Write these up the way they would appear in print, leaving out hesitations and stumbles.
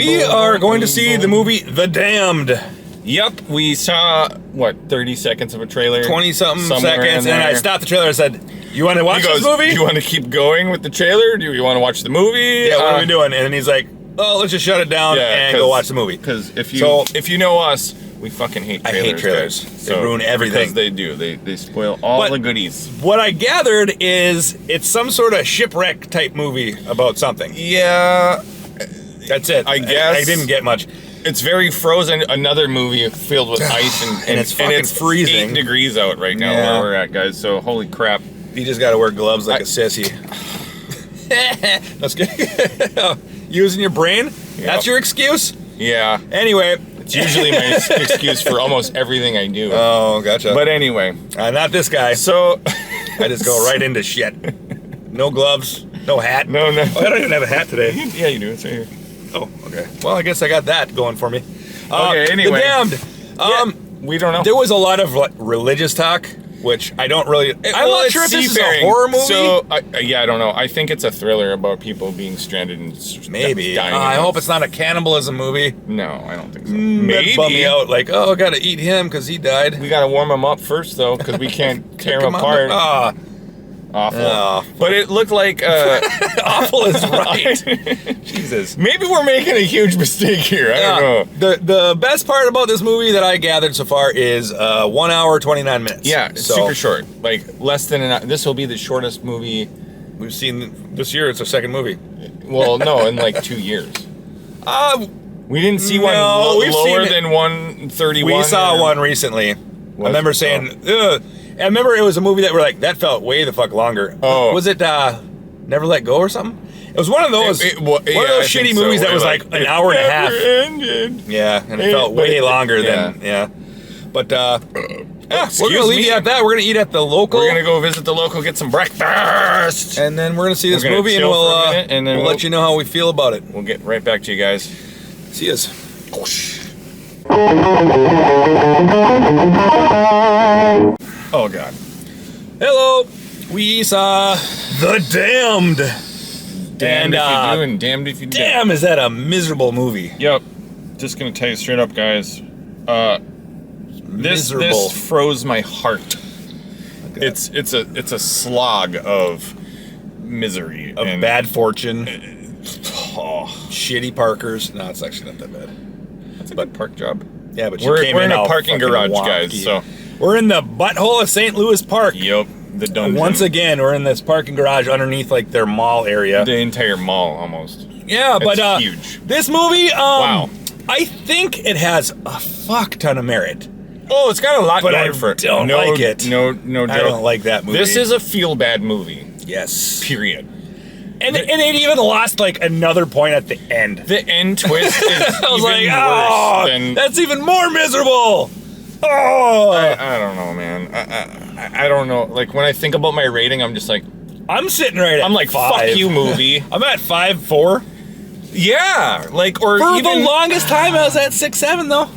We are going to see the movie The Damned. Yep, we saw, 30 seconds of a trailer? 20-something Somewhere in seconds, and there. I stopped the trailer and said, you want to watch this movie? Do you want to keep going with the trailer? Do you want to watch the movie? Yeah, what are we doing? And then he's like, oh, let's just shut it down and go watch the movie. Because if you know us, we fucking hate trailers. I hate trailers. Guys. They ruin everything. Because they do. They spoil all the goodies. What I gathered is it's some sort of shipwreck type movie about something. Yeah. That's it. I guess. I didn't get much. It's very Frozen, another movie filled with ice and it's fucking freezing. 8 degrees out right now where we're at, guys. So holy crap. You just gotta wear gloves like a sissy. That's good. Using your brain? Yep. That's your excuse? Yeah. Anyway. It's usually my excuse for almost everything I do. Oh, gotcha. But anyway. Not this guy. So. I just go right into shit. No gloves, no hat. No. Oh, I don't even have a hat today. Yeah, you do. It's right here. Oh, okay. Well, I guess I got that going for me. Okay, anyway. The Damned. We don't know. There was a lot of religious talk, which I don't really... I'm not sure if this is a horror movie. So, I don't know. I think it's a thriller about people being stranded and maybe. dying. I hope it's not a cannibalism movie. No, I don't think so. Maybe. Bum me out. Like, I got to eat him because he died. We got to warm him up first, though, because we can't tear him apart. Awful. Oh. But it looked like... awful is right. Jesus. Maybe we're making a huge mistake here. I don't know. The best part about this movie that I gathered so far is 1 hour, 29 minutes. Yeah, it's super short. Like, less than an hour. This will be the shortest movie we've seen this year. It's our second movie. Well, no, in like 2 years. We didn't see one lower than 131. We saw one recently. I remember saying, ugh. I remember it was a movie that we're like, that felt way the fuck longer. Oh. Was it Never Let Go or something? It was one of those one of those shitty movies that was like an hour and a half. Ended. Yeah, and it felt way longer than But we're gonna leave you at that. We're gonna eat at the local. We're gonna go visit the local, get some breakfast, and then we're gonna see this movie, and we'll let you know how we feel about it. We'll get right back to you guys. See us. Oh God. Hello. We saw The Damned. Damned if you do and damned if you don't. Damn, is that a miserable movie? Yep. Just gonna tell you straight up, guys. This froze my heart. Okay. It's a slog of misery of and bad fortune. Shitty parkers. No, it's actually not that bad. That's a good park job. Yeah, but we're in a parking garage, guys. So we're in the butthole of St. Louis Park. Yep, the dungeon. Once again, we're in this parking garage underneath like their mall area. The entire mall, almost. Yeah, but huge. This movie, wow. I think it has a fuck ton of merit. Oh, it's got a lot going for it. I don't like it. No joke. I don't like that movie. This is a feel-bad movie. Yes. Period. And it even lost like another point at the end. The end twist is I was even like, worse than... That's even more miserable. Oh. I don't know, man. I don't know. Like, when I think about my rating, I'm just like... I'm sitting right at I'm like, 5. fuck you, movie. I'm at 5.4. Yeah. Like, or For even... the longest time, I was at 6.7, though.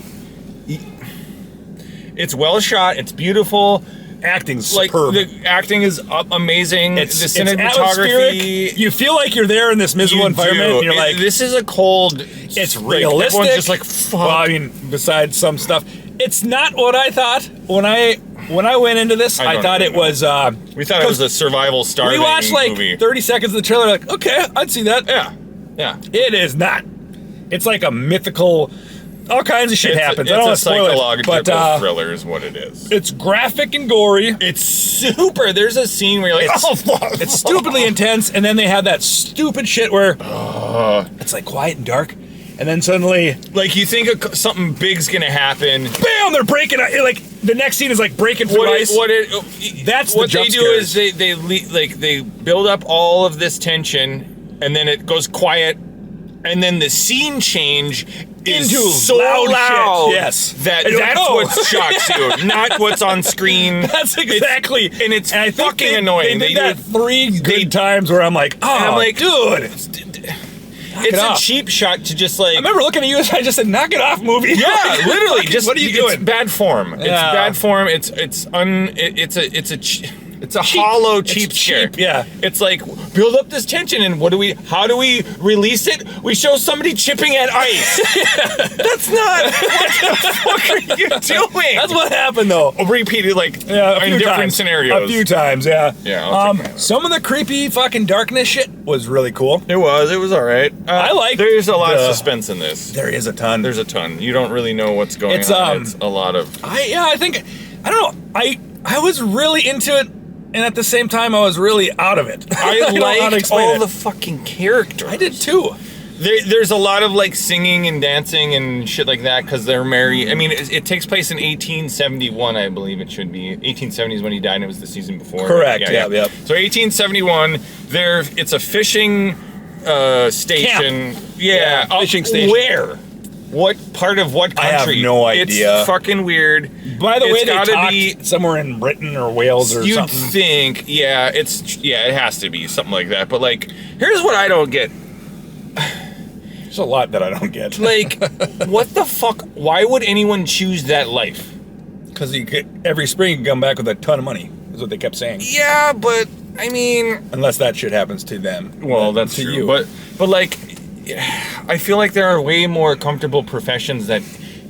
It's well shot. It's beautiful. Acting's superb. The acting is amazing. It's the cinematography. You feel like you're there in this miserable environment. And you're like, this is a cold. It's realistic. Everyone's just like, fuck. Well, I mean, besides some stuff, it's not what I thought when I went into this. I thought it was. We thought it was a survival starving movie. We watched like 30 seconds of the trailer. Like, okay, I'd see that. Yeah. It is not. It's like a mythical. All kinds of shit happens. I don't want to spoil it, but thriller is what it is. It's graphic and gory. It's super. There's a scene where you're like, oh fuck. It's stupidly intense, and then they have that stupid shit where it's like quiet and dark, and then suddenly, like you think something big's gonna happen. Bam! They're breaking. Like the next scene is like breaking through ice. That's what the they do is they build up all of this tension, and then it goes quiet, and then the scene change is into so loud. Shit. Yes. That's what shocks you, not what's on screen. That's exactly. It's fucking annoying. They did that 3 good times where I'm like, oh, I'm like, dude. It's a cheap shot to just like... I remember looking at you and I just said, knock it off, movie. Yeah, literally. Just what are you doing? It's bad form. It's bad form. It's It's a hollow, cheap It's scare. cheap, yeah. It's like, build up this tension, and how do we release it? We show somebody chipping at ice. That's not, what the fuck are you doing? That's what happened, though. Repeated, like, Yeah, a in few different times. scenarios. A few times, yeah. Yeah, I'll check that out. Some of the creepy fucking darkness shit was really cool. It was all right. I like There's a lot of the- suspense in this. There is a ton. There's a ton. You don't really know what's going It's, on. It's a lot of... I think, I don't know. I was really into it, and at the same time, I was really out of it. I don't know how to liked explain all it. the fucking characters. I did too. There's a lot of like singing and dancing and shit like that because they're married. I mean, it takes place in 1871, I believe it should be. 1870 is when he died, and it was the season before. Correct, yeah. So 1871, it's a fishing station. Camp. Yeah, Fishing station. Where? What part of what I have country? no idea. It's fucking weird. By the way, It's they gotta talked be- somewhere in Britain or Wales or You'd something. think, it has to be something like that. But like, here's what I don't get. There's a lot that I don't get. Like, what the fuck? Why would anyone choose that life? Because every spring you can come back with a ton of money, is what they kept saying. Yeah, but I mean, Unless that shit happens to them. well, that's to true. you. But like, I feel like there are way more comfortable professions that.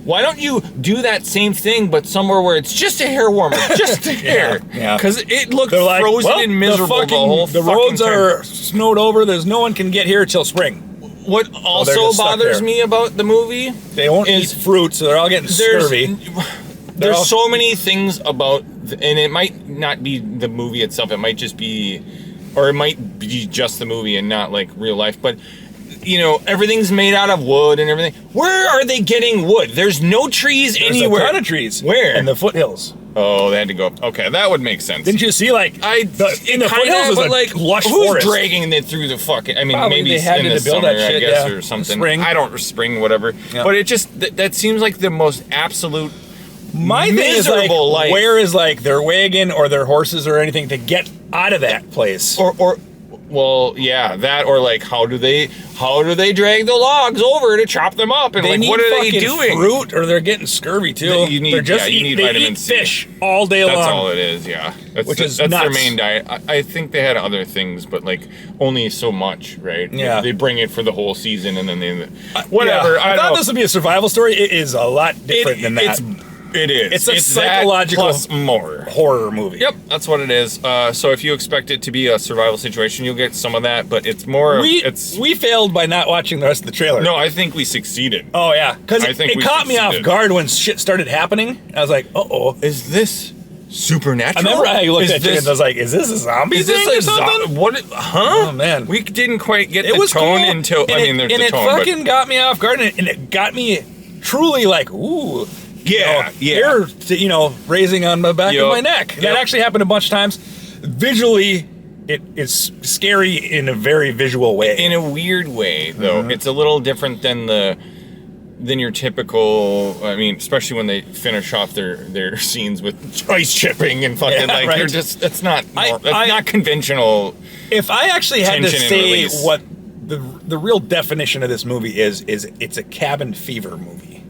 Why don't you do that same thing, but somewhere where it's just a hair warmer, just a hair? yeah. Because it looked They're like, frozen well, and miserable the roads time. are snowed over. There's no one can get here till spring. What they're also just stuck bothers there. me about the movie They won't is eat fruit, so they're all getting scurvy. There's all- so many things about, and it might not be the movie itself. It might just be, or it might be just the movie and not like real life. But you know, everything's made out of wood and everything. Where are they getting wood? There's no trees There's anywhere. a ton of trees. Where? In the foothills. Oh, they had to go up. Okay, that would make sense. Didn't you see, like, in the Kinda, foothills is but a like, lush who's forest. dragging it through the fucking? I mean, Probably maybe they had in to the build summer, that shit, I guess, yeah. or something. Spring. I don't spring, whatever. Yeah. But it just that seems like the most absolute. My thing is, like, miserable life. where is, like, their wagon or their horses or anything to get out of that place? Or well, yeah, that or like how do they drag the logs over to chop them up and they like need what are they fucking doing? fruit, or they're getting scurvy too. You need- they're just yeah, you need they vitamin eat C. fish all day That's long. all it is, yeah. That's Which is that's their nuts. main diet. I think they had other things, but like only so much, right? Yeah. They bring it for the whole season and then they whatever. Yeah, I thought don't- this would be a survival story. It is a lot different than that. It is. It's a that psychological- plus more. Horror movie. Yep, that's what it is. So if you expect it to be a survival situation, you'll get some of that, but it's more. We failed by not watching the rest of the trailer. No, I think we succeeded. Oh yeah, because I think it we caught me off succeeded. guard when shit started happening. I was like, uh-oh. Is this supernatural? I remember I looked Is at you this- and I was like, is this a zombie Is thing this or a something? what? Huh? Oh, man. we didn't quite get It the was tone cool. until and I mean, there's and the it tone, fucking got me off guard, and it got me truly like, ooh. Yeah, yeah. Hair, raising on the back Yep. of my neck. That Yep. actually happened a bunch of times. Visually, it is scary in a very visual way. in a weird way, though. Mm-hmm. It's a little different than your typical. I mean, especially when they finish off their scenes with ice chipping and fucking Yeah, like right. they're just. That's not. I- That's not conventional. If I actually had to Tension and say release. what the real definition of this movie is it's a cabin fever movie.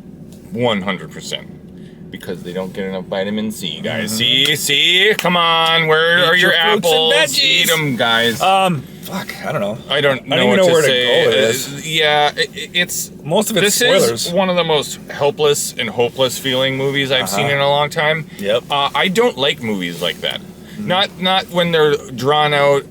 100%. Because they don't get enough vitamin C, guys. See, come on. Where Eat are your your fruits and apples? veggies. Eat them, guys. Fuck, I don't know. I don't know even what know to where to say. go with this. Yeah, it's Most of it's this spoilers. is one of the most helpless and hopeless feeling movies I've seen in a long time. Yep. I don't like movies like that. Not when they're drawn out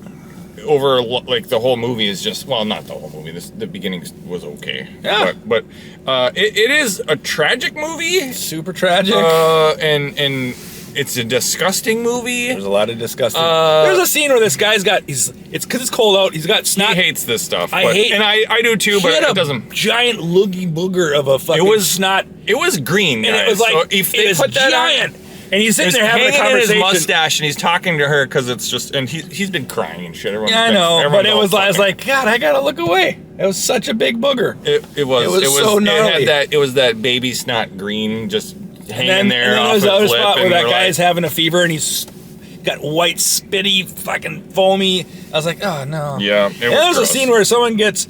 over like the whole movie is just not the whole movie. The beginning was okay. Yeah. But it is a tragic movie. Super tragic. And it's a disgusting movie. There's a lot of disgusting. There's a scene where this guy's got it's because it's cold out. He's got He snot. hates this stuff. I but- hate- and I do too, He but had it a doesn't. giant loogie booger of a fucking snot, It was green, guys. and it was like so if they it was put that giant. on, And he's sitting it's there having a hanging in his conversation. mustache, and he's talking to her because it's just, and he's been crying and shit. Yeah, I know, but it was I was like, God, I gotta look away. It was such a big booger. it was so gnarly. it was that baby snot green just hanging there And then off there's his the other lip, spot where and that we're guy's like, having a fever and he's got white, spitty, fucking foamy. I was like, oh no. Yeah, And there's a scene where someone gets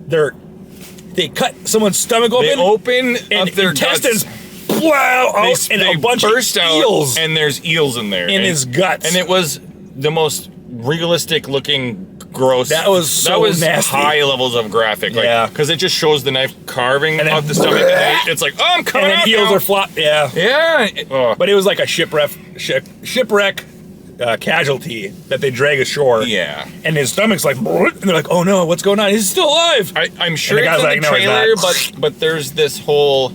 they cut someone's stomach open. they open and up their intestines guts. wow, out, and they a bunch burst of out, eels and there's eels in there. in his guts. And it was the most realistic looking gross. That was so nasty. High levels of graphic. Like, Yeah. because it just shows the knife carving And then off the stomach. And it's like, oh, I'm coming and then out eels now. are flop. Yeah. Yeah. Oh. But it was like a shipwreck casualty that they drag ashore. Yeah. And his stomach's like, and they're like, oh no, what's going on? He's still alive. I'm sure And the it's guy's in like, the "No, he's trailer, not." but there's this whole,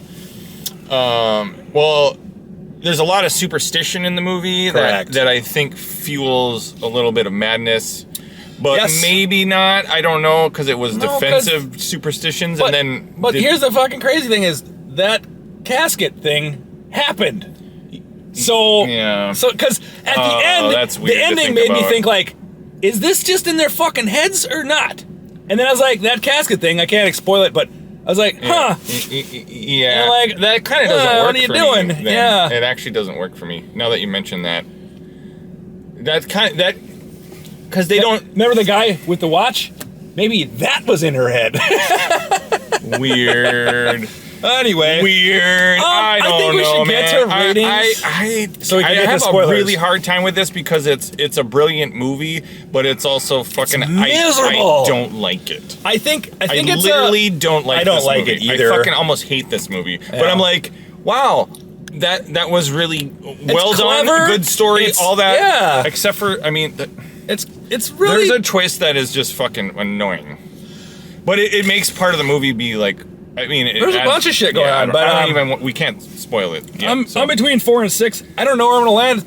well, there's a lot of superstition in the movie Correct. that I think fuels a little bit of madness. But Yes. maybe not. I don't know, because it was No, 'cause- defensive superstitions, But, and then. but here's the fucking crazy thing is that casket thing happened. So, Yeah. so because at the Oh, end, that's weird the to ending think made me about. think like, is this just in their fucking heads or not? And then I was like, that casket thing, I can't spoil it, but I was like, huh. Yeah, And like, that kind of doesn't work. what are you for doing? Me, then. Yeah. It actually doesn't work for me. Now that you mention that, because they don't. Remember the guy with the watch? Maybe that was in her head. Weird. Anyway. Weird. I don't think we know, should get man. to ratings. So we can I get to have a spoilers. really hard time with this because it's a brilliant movie, but it's also fucking miserable. I don't like it. I think I it's literally don't like. I don't this like movie. it either. I fucking almost hate this movie, but Yeah. I'm like, wow. That was really well done, clever. good story, It's- all that. yeah. Except for, I mean, it's really there's a twist that is just fucking annoying, but it makes part of the movie be like. I mean, There's a bunch of shit going on, but, I don't even. We can't spoil it. Yet, I'm so. between 4 and 6. I don't know where I'm gonna land.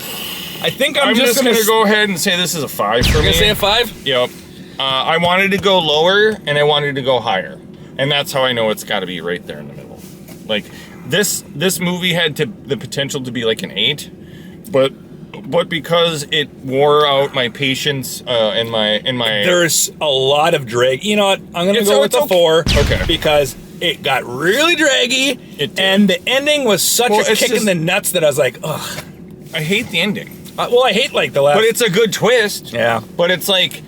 I think I'm just gonna gonna go ahead and say this is a 5 for me. Gonna say a 5. Yep. I wanted to go lower and I wanted to go higher, and that's how I know it's got to be right there in the middle. Like this movie had the potential to be like an 8, but because it wore out my patience and my There's a lot of drag. You know what? I'm gonna go with it's the 4. Okay. Because it got really draggy, It did. and the ending was such Well, a it's kick in just- the nuts that I was like, ugh. I hate the ending. Well, I hate like the last. But it's a good twist. Yeah. But it's like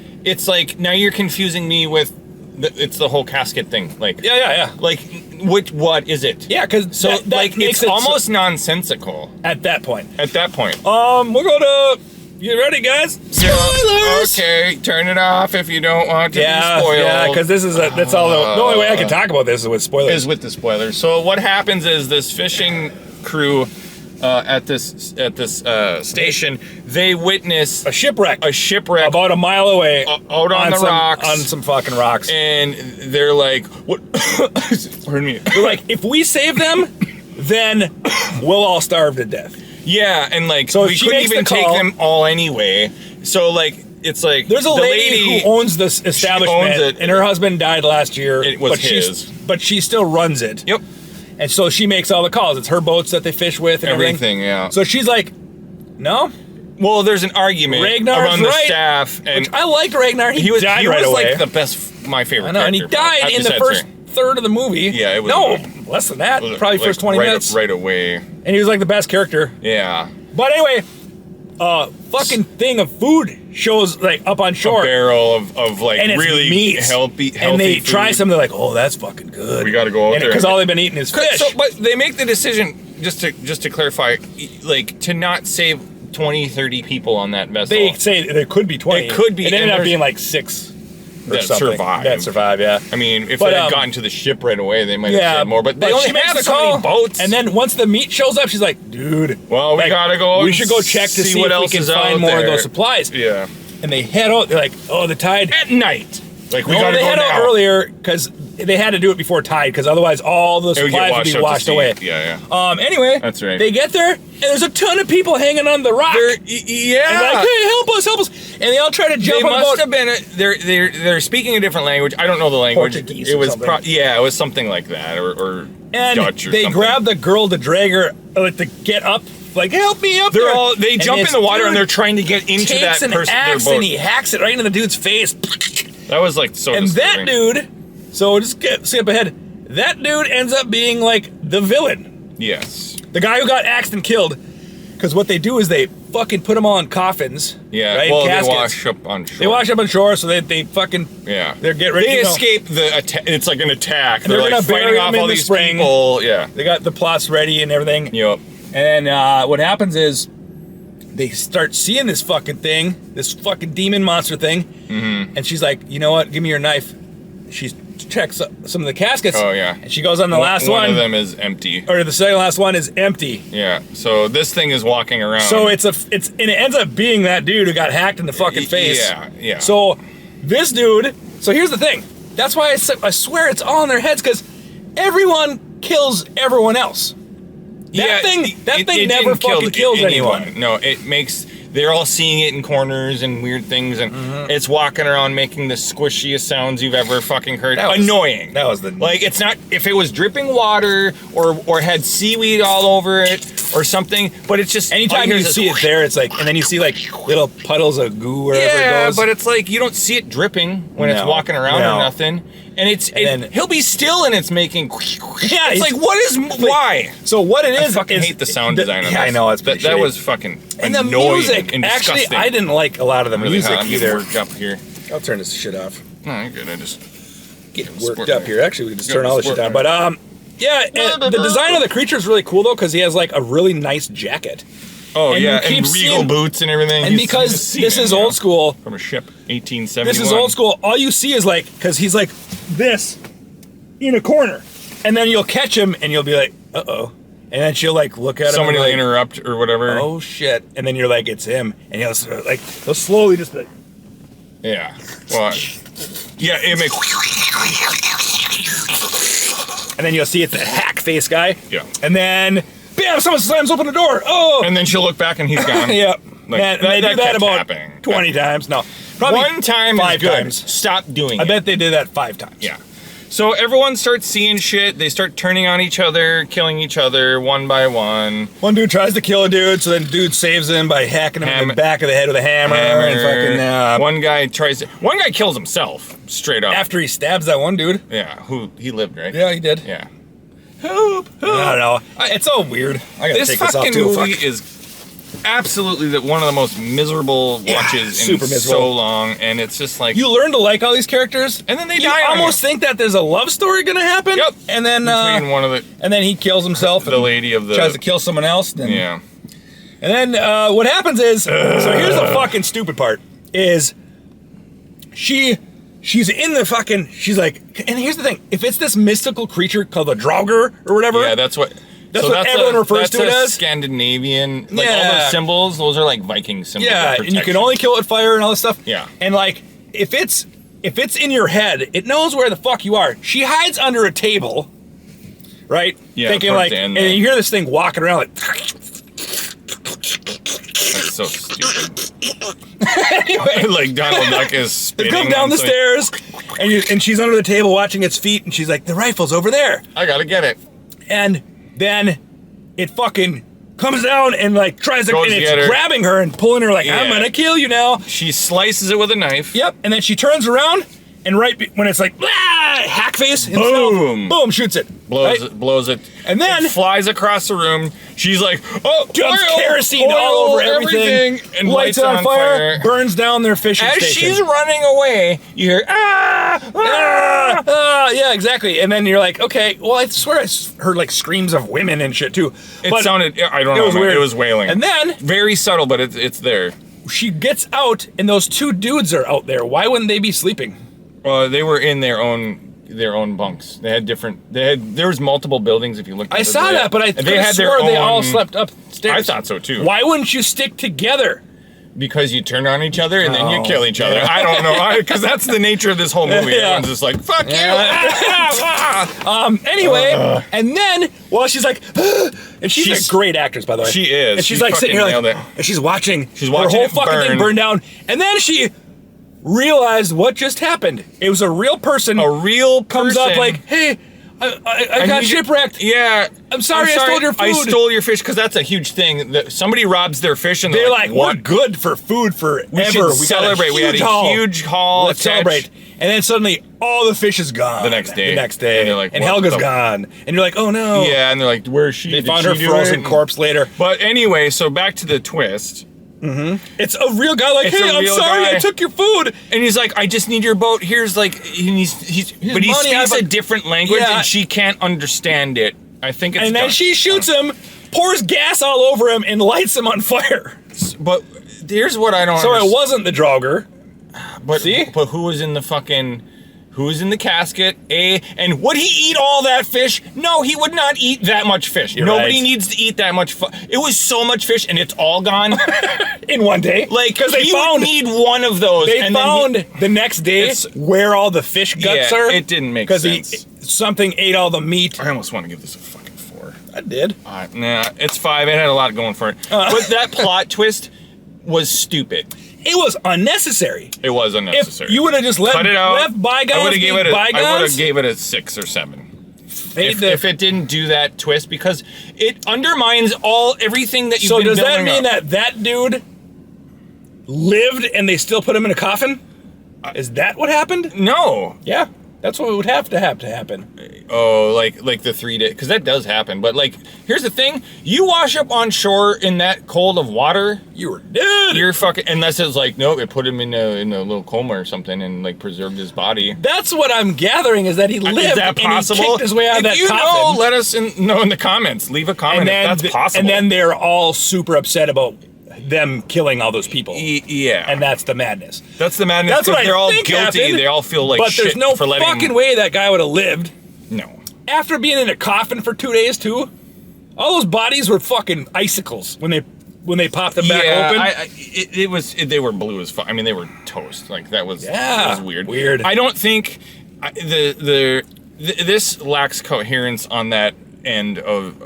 now you're confusing me with it's the whole casket thing. Like yeah. Like what is it? Yeah, because So that like makes it's it almost nonsensical at that point. at that point. We're gonna. You ready, guys? Spoilers. Okay, turn it off if you don't want to be Yeah, spoiled. yeah, because this is that's all the only way I can talk about this is with spoilers. is with the spoilers. So what happens is this fishing crew at this station, they witness a shipwreck about a mile away out on the rocks. on some fucking rocks. And they're like, "What?" Pardon me. They're like, if we save them, then we'll all starve to death. Yeah, and like So we she couldn't makes even the take call. them all anyway. So like it's like There's a the lady who owns this establishment, owns it. and her husband died last year. It was but his. but she still runs it. Yep. And so she makes all the calls. It's her boats that they fish with and Everything, yeah. So she's like, no. Well, there's an argument Ragnar's among the right. staff, and Which I liked Ragnar. He was died he right was away. like the best, my favorite. I know, and he character, died in the besides first her. third of the movie. Yeah, it was no good. less than that. Was it, Probably like, first 20 right, minutes. right away. And he was like the best character. Yeah. But anyway, fucking thing of food shows like up on shore. A barrel of like And it's really meat. healthy and they food. try something, they're like, oh, that's fucking good. We gotta go out there. Because all they've been eating is fish. So, but they make the decision just to clarify, like to not save 20, 30 people on that vessel. They say there could be 20. It could be, It and ended up there's- being like 6 or that something. survive. That survive, yeah. I mean, if But, they had gotten to the ship right away, they might have Yeah, saved more. But they she only makes have the so call, many boats. And then once the meat shows up, she's like, dude. Well, we like, gotta go We and should go check to see what if we else can is out find more of there. those supplies. Yeah. And they head out. They're like, oh, the tide. At night. Like we No, gotta they go head out now. earlier because they had to do it before tide because otherwise all the It would get supplies would be washed out to washed sea. away. Yeah, yeah. Anyway, That's right. They get there and there's a ton of people hanging on the rock. Yeah. And they're like, hey, help us. And they all try to They jump on the must boat. have been. They're speaking a different language. I don't know the language. Portuguese It or was something. it was something like that, or And Dutch or they something. grab the girl to drag her, like to get up, like help me up. They And jump in this the water dude and they're trying to get into takes that an person. Their axe boat. and he hacks it right into the dude's face. That was like so. And disturbing. that dude, so just skip ahead. That dude ends up being like the villain, Yes. the guy who got axed and killed. Because what they do is they fucking put them all in coffins. Yeah, right? well, Caskets. they wash up on shore. They wash up on shore, so they fucking They're get ready. They you know. escape the attack. It's like an attack. And they're like gonna bury fighting them off in all the these spring. people. Yeah. They got the plots ready and everything. Yep. And then what happens is they start seeing this fucking thing, this fucking demon monster thing, and she's like, you know what? Give me your knife. She checks some of the caskets. Oh yeah. And she goes on the last one. One of them is empty. Or the second last one is empty. Yeah. So this thing is walking around. So and it ends up being that dude who got hacked in the fucking face. Yeah. Yeah. So this dude. So here's the thing. That's why I swear it's all in their heads, because everyone kills everyone else. That thing never fucking kills anyone. No, it makes. They're all seeing it in corners and weird things, and it's walking around making the squishiest sounds you've ever fucking heard. Annoying. That was the like. It's not if it was dripping water or had seaweed all over it or something, but it's just anytime you see it there, it's like, and then you see like little puddles of goo wherever it goes. But it's like you don't see it dripping when it's walking around or nothing. And he'll be still and it's making. Yeah, it's like what is why? So what it is? I fucking hate the sound design. Yeah, I know it's that was fucking and the music. And actually, I didn't like a lot of the music either. Worked up here. I'll turn this shit off. No, you're good. I just get worked up here. Actually, we can just turn all this shit down. But yeah, the design of the creature is really cool though, because he has like a really nice jacket. Oh and and regal boots and everything. And because this is old school from a ship, 1871. This is old school. All you see is like, because he's like this in a corner, and then you'll catch him and you'll be like, uh-oh, and then she'll like look at him. Somebody will like, interrupt or whatever. Oh shit! And then you're like, it's him, and he'll slowly just be like, yeah, well, yeah, it makes. And then you'll see it's the hack face guy. Yeah. And then, bam! Someone slams open the door. Oh. And then she'll look back and he's gone. Yep. Like, and they do that about 20 times. No, probably one time 5 is good. times. Stop doing it. I bet they did that 5 times. Yeah. So everyone starts seeing shit. They start turning on each other, killing each other one by one. One dude tries to kill a dude, so then dude saves him by hacking him in the back of the head with a hammer. And fucking, one guy kills himself straight up after he stabs that one dude. Yeah, he lived, right? Yeah, he did. Yeah. Help! I don't know. It's all weird. I gotta take this off too. This fucking movie is absolutely one of the most miserable watches in so long, and it's just like you learn to like all these characters, and then they you die. You almost think that there's a love story gonna happen. Yep. And then between one of the, and then he kills himself. The lady of the tries to kill someone else. And, yeah. And then what happens is, so here's the fucking stupid part: is she's in the fucking, she's like, and here's the thing: if it's this mystical creature called the Draugr or whatever, yeah, that's what. That's what everyone refers to it as. Scandinavian, like all those symbols, those are like Viking symbols. Yeah, and you can only kill it with fire and all this stuff. Yeah. And like, if it's in your head, it knows where the fuck you are. She hides under a table, right? Yeah. Thinking like, and you hear this thing walking around like. That's so stupid. Anyway, like Donald Duck is spinning. They come down the stairs, and she's under the table watching its feet, and she's like, the rifle's over there. I gotta get it. And then it fucking comes down and like tries to, and it's grabbing her and pulling her like, I'm gonna kill you now. She slices it with a knife. Yep, and then she turns around and when it's like, hack face, boom, boom, shoots it. Blows it. And then it flies across the room. She's like, oh, dumps kerosene all over everything and lights it on fire, burns down their fishing station. As she's running away, you hear, yeah, exactly. And then you're like, okay, well, I swear I heard like screams of women and shit too. It sounded, I don't know, was weird. It was wailing. And then, very subtle, but it's there. She gets out, and those 2 dudes are out there. Why wouldn't they be sleeping? They were in their own bunks. They had different. There was multiple buildings. If you looked, I saw that, but they had they all slept upstairs. I thought so too. Why wouldn't you stick together? Because you turn on each other and then you kill each other. I don't know, because that's the nature of this whole movie. Everyone's just like, fuck you. Anyway, and then she's like, and she's a great actress, by the way. She is. And she's like sitting here like, and she's watching her whole fucking thing burn down, and then she realized what just happened. It was a real person. A real person comes up like, hey, I got shipwrecked. Yeah. I'm sorry, I stole your food. I stole your fish, because that's a huge thing. Somebody robs their fish and they're like, we're good for food forever. We celebrate. We had a huge haul. Let's celebrate. And then suddenly all the fish is gone. The next day. And they're like, and Helga's gone. And you're like, oh no. Yeah, and they're like, where is she? They found her frozen corpse later. But anyway, so back to the twist. It's a real guy. Like, It's hey, a I'm real sorry, guy. I took your food. And he's like, I just need your boat. Here's like, but he money, speaks a different language, Yeah. and she can't understand it. I think it's. And then done. she shoots him, pours gas all over him, and lights him on fire. But here's what I don't. So understand. it wasn't the Draugr. But See? But who was in the fucking? Who was in the casket? And would he eat all that fish? No, he would not eat that much fish. You're Nobody right. needs to eat that much. It was so much fish, and it's all gone. In one day. Like, because they he found would need one of those. They and found then the next day It's- where all the fish guts Yeah, are. it didn't make Because sense. something ate all the meat. I almost want to give this a fucking 4. I did. Nah, it's 5. It had a lot going for it. But that plot twist was stupid. It was unnecessary. It was If unnecessary. you would have just Cut it out. left bygones I would have be gave it. I would bygones, have gave it a 6 or 7. made the- If it didn't do that twist, because it undermines everything that you've so been does that building mean up. that dude lived and they still put him in a coffin? Is that what happened? No. Yeah, that's what would have to happen. Oh, like the 3 days, because that does happen. But like, here's the thing: you wash up on shore in that cold of water, You were dead. you're fucking. Unless it's like, no, it put him in a little coma or something and like preserved his body. That's what I'm gathering is that he lived Is that possible? and he kicked his way out of If that you coffin. know, let us know in the comments. Leave a comment if that's possible. And then they're all super upset about them killing all those people. Yeah, And that's the madness. that's the madness. That's what 'cause I they're all think guilty. happened, They all feel like but shit there's no for letting fucking way that guy would have lived No. after being in a coffin for 2 days too. All those bodies were fucking icicles when they popped them back open. They were blue as fuck. I mean, they were toast. Like that was weird. Weird. I don't think this lacks coherence on that end of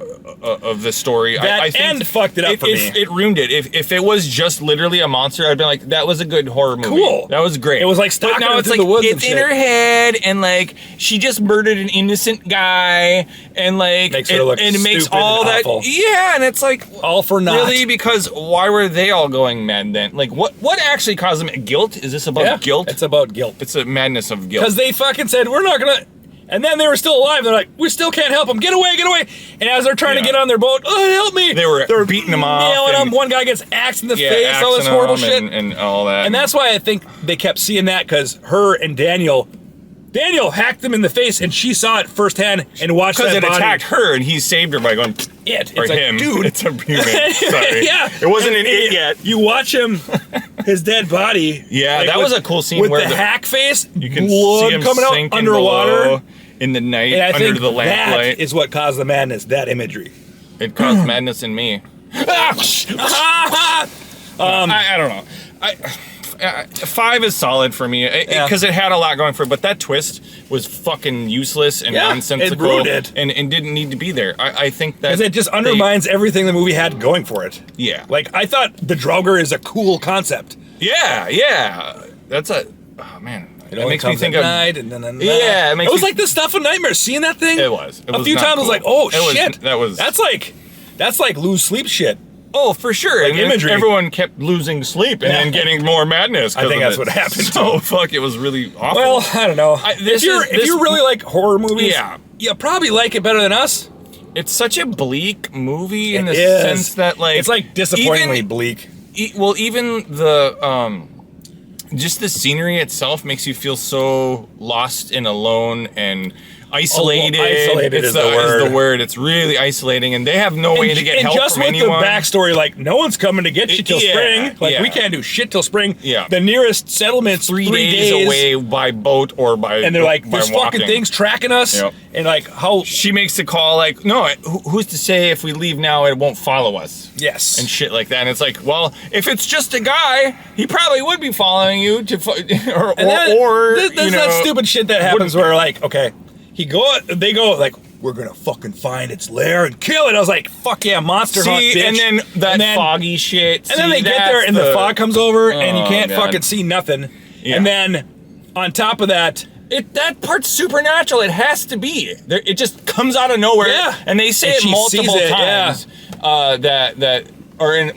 the story. That I think end fucked it up for me. It ruined it. If it was just literally a monster, I'd been like, that was a good horror movie. Cool. That was great. It was like But stalking now her it's through like the woods and it's in shit. her head, and like she just murdered an innocent guy, and like Makes her look and it makes stupid all and that. awful. Yeah, and it's like All for naught. really, because why were they all going mad then? Like what actually caused them guilt? Is this about Yeah, guilt? It's about guilt. It's a madness of guilt. Because they fucking said, we're not gonna. And then they were still alive. They're like, we still can't help him. Get away, get away. And as they're trying to Yeah. get on their boat, oh, help me. They're beating them off Nailing and- them. One guy gets axed in the face, all this axing horrible them shit. and all that. And that's why I think they kept seeing that, because her and Daniel hacked them in the face, and she saw it firsthand and watched because that it body. attacked her, and he saved her by going. It. Or It's like, him. dude. It's a human. Sorry. Yeah. It wasn't an And it yet. You watch him, his dead body. Yeah, like, that with- was a cool scene with where the hack face, you can blood see him coming out sinking underwater. below in the night And I under think the that lamplight. is what caused the madness, that imagery. It caused madness in me. I don't know. 5 is solid for me because it had a lot going for it, but that twist was fucking useless and Yeah, nonsensical it ruined it. and didn't need to be there. I think that Because it just undermines everything the movie had going for it. Yeah. Like, I thought the Draugr is a cool concept. Yeah. That's a. Oh man, It it only makes me comes think at of. night and then Yeah, it makes was me- like the stuff of nightmares. Seeing that thing, It was. It a was few not times. I was cool. like, oh It was- shit, that was- that's like lose sleep shit. Oh, for sure. Like And then imagery. everyone kept losing sleep and then getting more madness. I think of that's it. what happened. So fuck, it was really awful. Well, I don't know. this if you really like horror movies, Yeah. you probably like it better than us. it's such a bleak movie in It the is. sense that like It's like disappointingly even- bleak. even the just the scenery itself makes you feel so lost and alone and isolated. Isolated It's is the word. It's really isolating, and they have no way to get and help just from with anyone. the backstory, like no one's coming to get you till Yeah, spring. Like yeah. we can't do shit till spring. Yeah. The nearest settlement's 3 3 days away by boat or by and they're like, by there's walking. fucking things tracking us, Yep. and like how She makes the call like, no, who's to say if we leave now it won't follow us? yes, And shit like that. And it's like, well, if it's just a guy, he probably would be following you to, and then, or there's you know, that stupid shit that happens where like, okay, they go like, we're gonna fucking find its lair and kill it. I was like, fuck yeah, monster hunt, see, bitch. and then that And then- foggy shit. And then they get there and the fog comes over and you Oh, can't God. fucking see nothing. Yeah. And then on top of that, That part's supernatural. It has to be. It just comes out of nowhere. Yeah. And they say And it she multiple sees it, times. That or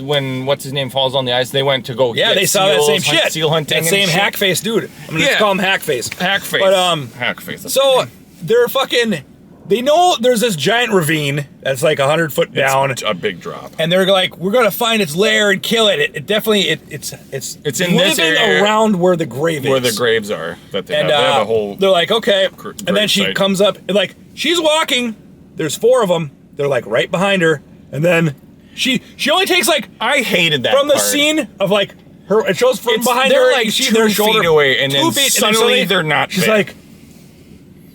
when what's his name falls on the ice, they went to go. yeah, get they saw that seals, same shit. seal hunting, that and same shit. hackface dude. I'm gonna just Yeah. call him hackface. Hackface. But Hackface. that's so the name. they're fucking they know there's this giant ravine that's like 100-foot down. It's a big drop. And they're like, we're gonna find its lair and kill it. It definitely it's in this area around where the grave is. Where the graves are. That they have. They have a whole. They're like, okay. And then she comes up and like she's walking. There's 4 of them. They're like right behind her. And then she only takes like I hated that from the part. scene of like her. It shows from behind they're her. like you see 2 their shoulder feet away, and then feet, suddenly they're not. She's there. like,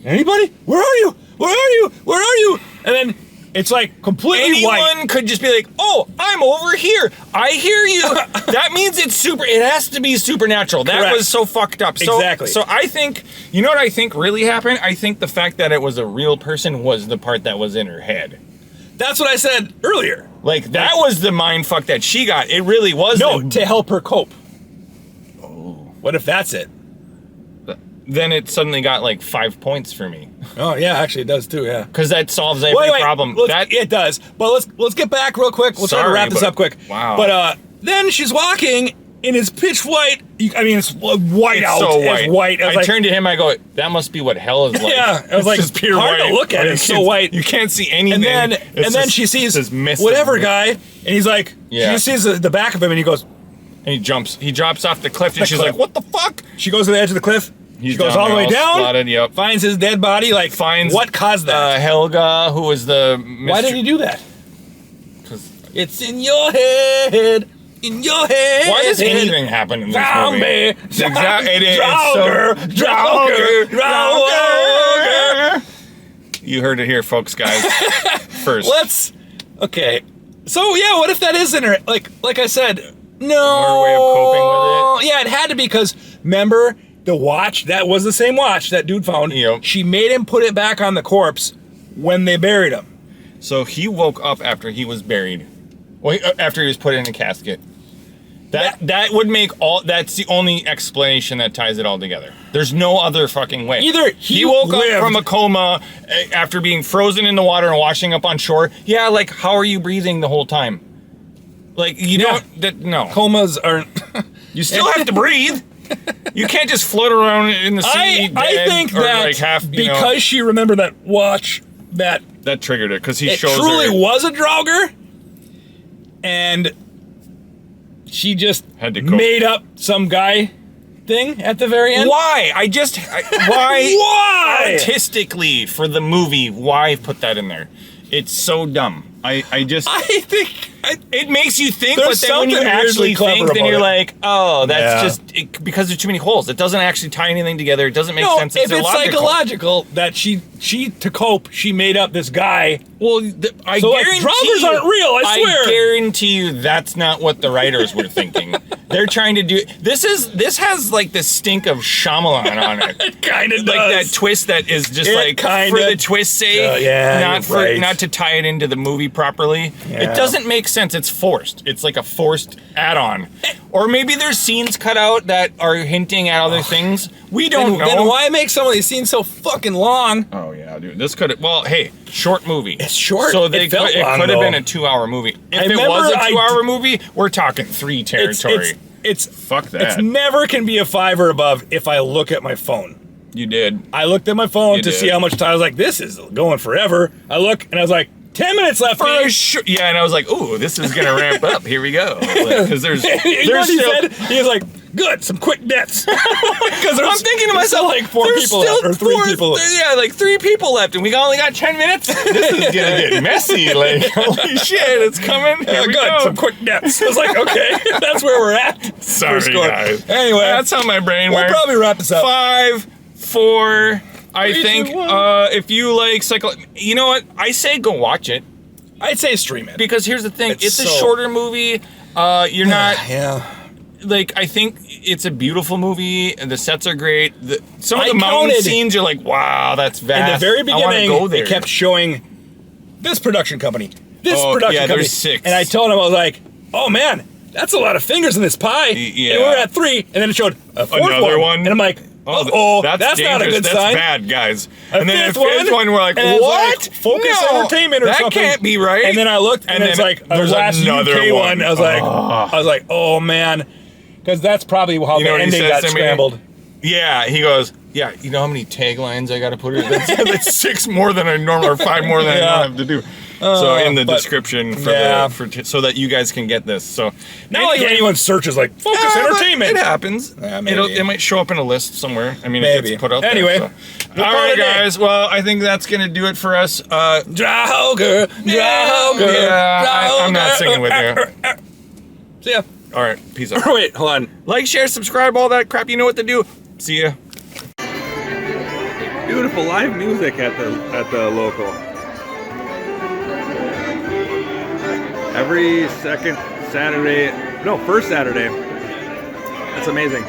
anybody? Where are you? Where are you? Where are you? And then it's like completely white. Anyone could just be like, "Oh, I'm over here. I hear you." That means it's super. It has to be supernatural. That Correct. was so fucked up. So, Exactly. So I think you know what I think really happened. I think the fact that it was a real person was the part that was in her head. That's what I said earlier. Like that was the mind fuck that she got. It really was. No, to help her cope. Oh. What if that's it? Then it suddenly got like 5 points for me. Oh yeah, actually it does too. Yeah. Because that solves every problem. It does. But let's get back real quick. We'll try to wrap this up quick. Wow. But then she's walking and it's pitch white. I mean, it's white out. So white. It's white. I turned to him. I go, "That must be what hell is like." Yeah. I was like, just pure hard white. to look at. It's so white. You can't see anything. And then she sees mist whatever guy, and he's like, Yeah. she sees the back of him, and he goes. And he drops off the cliff, and she's like, "What the fuck?" She goes to the edge of the cliff. He goes all the way down. Splatted, yep. Finds his dead body. Like, Finds what caused that? Helga, who was the. Why did he do that? 'Cause It's in your head. In your head. why does anything happen in this movie? It is. Draugr. You heard it here, folks, guys. First. Okay. So yeah, what if that is in her? Like I said, no. Her way of coping with it? Yeah, it had to be because remember the watch? That was the same watch that dude found. Yep. She made him put it back on the corpse when they buried him. So he woke up after he was buried. Well, after he was put in a casket. That would make all. That's the only explanation that ties it all together. There's no other fucking way. Either he woke up from a coma after being frozen in the water and washing up on shore. Yeah, like how are you breathing the whole time? Like you don't. No, comas aren't. You still have to breathe. You can't just float around in the sea. I think that like because she remembered that watch that triggered it because he it shows truly her. was a Draugr, and she just had to cope. made up some guy thing at the very end. Why? Why? Why? Artistically, for the movie, why put that in there? It's so dumb. I think it makes you think, but then when you actually think, then you're like, oh, that's just because there's too many holes. It doesn't actually tie anything together. It doesn't make sense. If it's psychological that she to cope, she made up this guy. Well, I guarantee Draugrs aren't real. I swear. I guarantee you that's not what the writers were thinking. They're trying to do. This has like the stink of Shyamalan on it. It kind of like does. that twist that is just It like kinda, for the twist's sake, not to tie it into the movie properly. Yeah. It doesn't make sense. It's forced. It's like a forced add-on, or maybe there's scenes cut out that are hinting at other things. We don't know. Then why make some of these scenes so fucking long? Oh yeah, dude. This could have. Well, hey, short movie. It's short. So it could have been a 2-hour movie. If it was a 2-hour movie, we're talking 3 territory. It's fuck that. It's never can be a 5 or above if I look at my phone. You did. I looked at my phone to see how much time. I was like, this is going forever. I look and I was like, 10 minutes left. For sure. Yeah, and I was like, ooh, this is gonna ramp up. Here we go. Because there's you know what he said? He was like, good, some quick deaths. Because I'm thinking to myself, like 4 people left, or 3 people. Yeah, like 3 people left, and we only got 10 minutes. This is gonna get messy. Like, holy shit, it's coming. Here we go. Some quick deaths. I was like, okay, that's where we're at. Sorry, guys. Anyway, that's how my brain works. We'll probably wrap this up. 5, 4. I 3, think 2, 1. If you like you know what? I say go watch it. I'd say stream it. Because here's the thing, it's a shorter movie. You're not like I think it's a beautiful movie and the sets are great. Some of the mountain scenes you're like, wow, that's vast. In the very beginning, go there. it kept showing this production company. This production company. There's 6. And I told him, I was like, oh man, that's a lot of fingers in this pie. Yeah. And we're at 3, and then it showed a 4th Another one. And I'm like, that's not a good sign. That's bad, guys. And then the 5th one, we're like, what? Like, Focus Entertainment or that something. That can't be right. And then I looked, and it's like there's last another UK one. I was like, oh man, because that's probably how the ending got scrambled. Yeah, he goes, Yeah, you know how many taglines I got to put in? That's 6 more than I normally, or 5 more than I normally have to do. So in the description so that you guys can get this. So not like anyone searches like Focus Entertainment. It happens. It might show up in a list somewhere. I mean, it gets put out anyway. There, so. All right, guys. Well, I think that's gonna do it for us. Draugr. I'm not singing with you. See ya. All right, peace out. Wait, hold on. Like, share, subscribe, all that crap. You know what to do. See ya. Beautiful live music at the local. Every second Saturday, no, first Saturday. That's amazing.